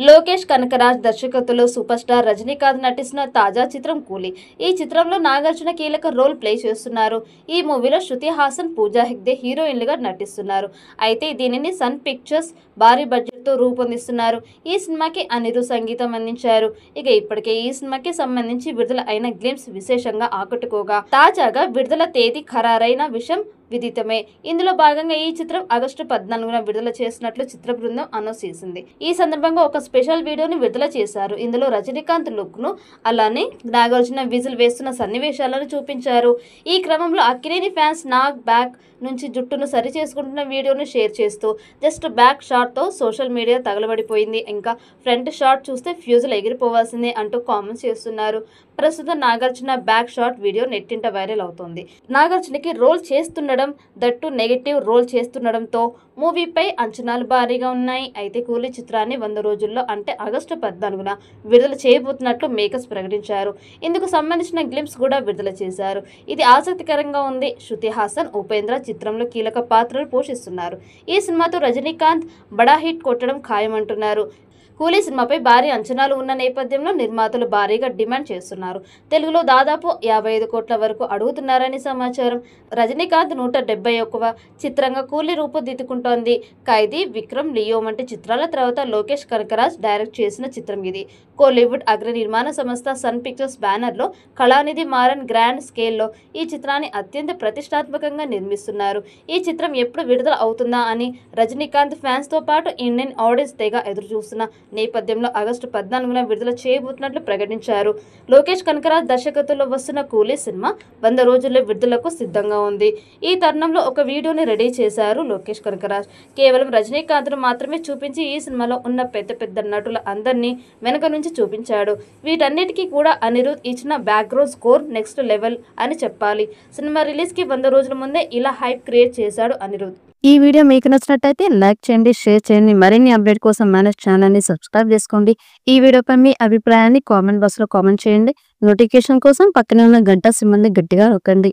లోకేష్ కనకరాజ్ దర్శకత్వంలో super star Rajinikanth నటిస్తున్న తాజా చిత్రం కూలీ. ఈ చిత్రంలో నాగార్జున కీలక రోల్ ప్లే చేస్తున్నారు. ఈ మూవీలో శృతి హాసన్, పూజా హెగ్డే హీరోయిన్లుగా నటిస్తున్నారు. అయితే దీనిని సన్ పిక్చర్స్ భారీ బడ్జెట్తో రూపొందిస్తున్నారు. ఈ సినిమాకి అనిరుద్ సంగీతం అందించారు. ఇక ఇప్పటికే ఈ సినిమాకి సంబంధించి విడుదల అయిన గ్లింప్స్ విశేషంగా ఆకట్టుకోగా, తాజాగా విడుదల తేదీ ఖరారైన విషయం విదితమే. ఇందులో భాగంగా ఈ చిత్రం ఆగస్టు 14న విడుదల చేసినట్లు చిత్ర బృందం అనౌన్స్ చేసింది. ఈ సందర్భంగా ఒక స్పెషల్ వీడియోని విడుదల చేశారు. ఇందులో రజనీకాంత్ లుక్ ను, అలానే నాగార్జున విజిల్ వేస్తున్న సన్నివేశాలను చూపించారు. ఈ క్రమంలో అక్కినేని ఫ్యాన్స్ నాగ్ బ్యాక్ నుంచి జుట్టును సరి చేసుకుంటున్న వీడియోను షేర్ చేస్తూ జస్ట్ బ్యాక్ షాట్ తో సోషల్ మీడియా తగలబడిపోయింది. ఇంకా ఫ్రంట్ షాట్ చూస్తే ఫ్యూజులు ఎగిరిపోవాల్సిందే అంటూ కామెంట్స్ చేస్తున్నారు. ప్రస్తుతం నాగార్జున బ్యాక్ షాట్ వీడియో నెట్టింట వైరల్ అవుతోంది. నాగార్జునకి రోల్ చేస్తుండడం, దట్టు నెగటివ్ రోల్ చేస్తుండడంతో మూవీపై అంచనాలు భారీగా ఉన్నాయి. అయితే కూలీ చిత్రాన్ని 100 రోజుల్లో అంటే ఆగస్టు 14న విడుదల చేయబోతున్నట్లు మేకర్స్ ప్రకటించారు. ఇందుకు సంబంధించిన గ్లింప్స్ కూడా విడుదల చేశారు. ఇది ఆసక్తికరంగా ఉంది. శృతి హాసన్, ఉపేంద్ర చిత్రంలో కీలక పాత్రలు పోషిస్తున్నారు. ఈ సినిమాతో రజనీకాంత్ బడా హిట్ కొట్టడం ఖాయమంటున్నారు. కూలీ సినిమాపై భారీ అంచనాలు ఉన్న నేపథ్యంలో నిర్మాతలు భారీగా డిమాండ్ చేస్తున్నారు. తెలుగులో దాదాపు 55 కోట్ల వరకు అడుగుతున్నారని సమాచారం. రజనీకాంత్ 171వ చిత్రంగా కూలీ రూపుదిద్దుకుంటోంది. ఖైదీ, విక్రమ్, లియో వంటి చిత్రాల తర్వాత లోకేష్ కనకరాజ్ డైరెక్ట్ చేసిన చిత్రం ఇది. కోలీవుడ్ అగ్ర నిర్మాణ సంస్థ సన్ పిక్చర్స్ బ్యానర్లో కళానిధి మారన్ గ్రాండ్ స్కేల్లో ఈ చిత్రాన్ని అత్యంత ప్రతిష్టాత్మకంగా నిర్మిస్తున్నారు. ఈ చిత్రం ఎప్పుడు విడుదల అవుతుందా అని రజనీకాంత్ ఫ్యాన్స్ తో పాటు ఇండియన్ ఆడియన్స్ తెగ ఎదురుచూస్తున్న నేపథ్యంలో ఆగస్టు 14న విడుదల చేయబోతున్నట్లు ప్రకటించారు. లోకేష్ కనకరాజ్ దర్శకత్వంలో వస్తున్న కూలీ సినిమా 100 రోజుల్లో విడుదలకు సిద్ధంగా ఉంది. ఈ తరుణంలో ఒక వీడియోని రెడీ చేశారు లోకేష్ కనకరాజ్. కేవలం రజనీకాంత్ను మాత్రమే చూపించి ఈ సినిమాలో ఉన్న పెద్ద పెద్ద నటుల అందరినీ వెనక నుంచి చూపించాడు. వీటన్నిటికీ కూడా అనిరుద్ ఇచ్చిన బ్యాక్గ్రౌండ్ స్కోర్ నెక్స్ట్ లెవెల్ అని చెప్పాలి. సినిమా రిలీజ్ కి 100 రోజుల ముందే ఇలా హైప్ క్రియేట్ చేశాడు అనిరుద్. ఈ వీడియో మీకు నచ్చినట్టయితే లైక్ చేయండి, షేర్ చేయండి. మరిన్ని అప్డేట్ కోసం మన ఛానల్ని సబ్స్క్రైబ్ చేసుకోండి. ఈ వీడియోపై మీ అభిప్రాయాన్ని కామెంట్ బాక్స్లో కామెంట్ చేయండి. నోటిఫికేషన్ కోసం పక్కనే ఉన్న గంట సింబల్ని గట్టిగా నొక్కండి.